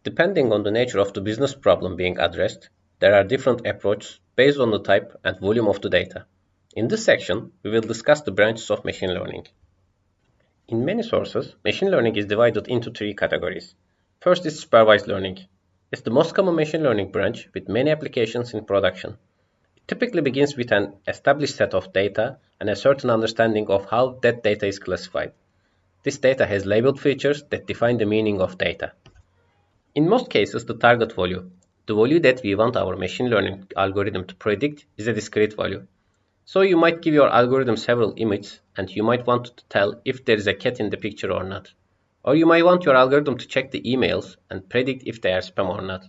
Depending on the nature of the business problem being addressed, there are different approaches based on the type and volume of the data. In this section, we will discuss the branches of machine learning. In many sources, machine learning is divided into three categories. First is supervised learning. It's the most common machine learning branch with many applications in production. It typically begins with an established set of data and a certain understanding of how that data is classified. This data has labeled features that define the meaning of data. In most cases, the target value, the value that we want our machine learning algorithm to predict, is a discrete value. So you might give your algorithm several images and you might want to tell if there is a cat in the picture or not. Or you might want your algorithm to check the emails and predict if they are spam or not.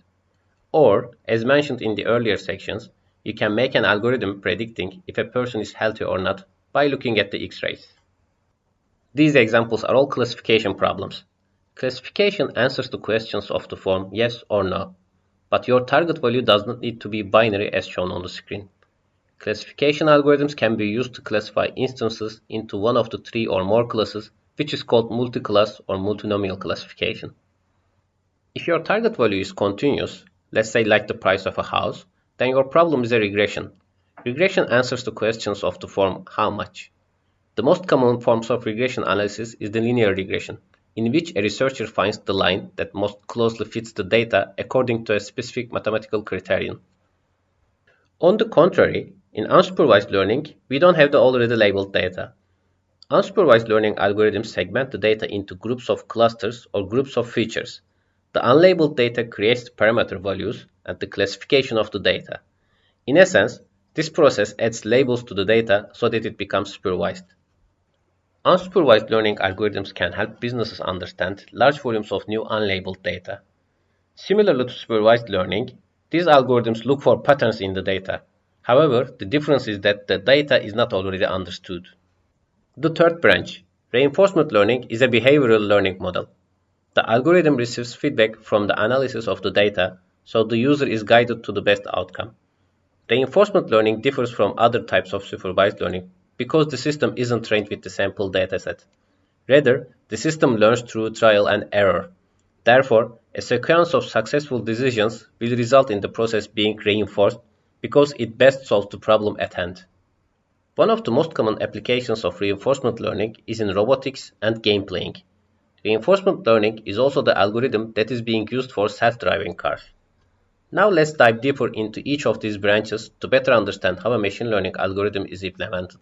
Or, as mentioned in the earlier sections, you can make an algorithm predicting if a person is healthy or not by looking at the X-rays. These examples are all classification problems. Classification answers to questions of the form yes or no, but your target value does not need to be binary as shown on the screen. Classification algorithms can be used to classify instances into one of the three or more classes, which is called multi-class or multinomial classification. If your target value is continuous, let's say like the price of a house, then your problem is a regression. Regression answers to questions of the form how much. The most common forms of regression analysis is the linear regression, in which a researcher finds the line that most closely fits the data according to a specific mathematical criterion. On the contrary, in unsupervised learning, we don't have the already labeled data. Unsupervised learning algorithms segment the data into groups of clusters or groups of features. The unlabeled data creates the parameter values and the classification of the data. In essence, this process adds labels to the data so that it becomes supervised. Unsupervised learning algorithms can help businesses understand large volumes of new unlabeled data. Similarly to supervised learning, these algorithms look for patterns in the data. However, the difference is that the data is not already understood. The third branch, reinforcement learning, is a behavioral learning model. The algorithm receives feedback from the analysis of the data, so the user is guided to the best outcome. Reinforcement learning differs from other types of supervised learning because the system isn't trained with the sample dataset. Rather, the system learns through trial and error. Therefore, a sequence of successful decisions will result in the process being reinforced because it best solves the problem at hand. One of the most common applications of reinforcement learning is in robotics and game playing. Reinforcement learning is also the algorithm that is being used for self-driving cars. Now let's dive deeper into each of these branches to better understand how a machine learning algorithm is implemented.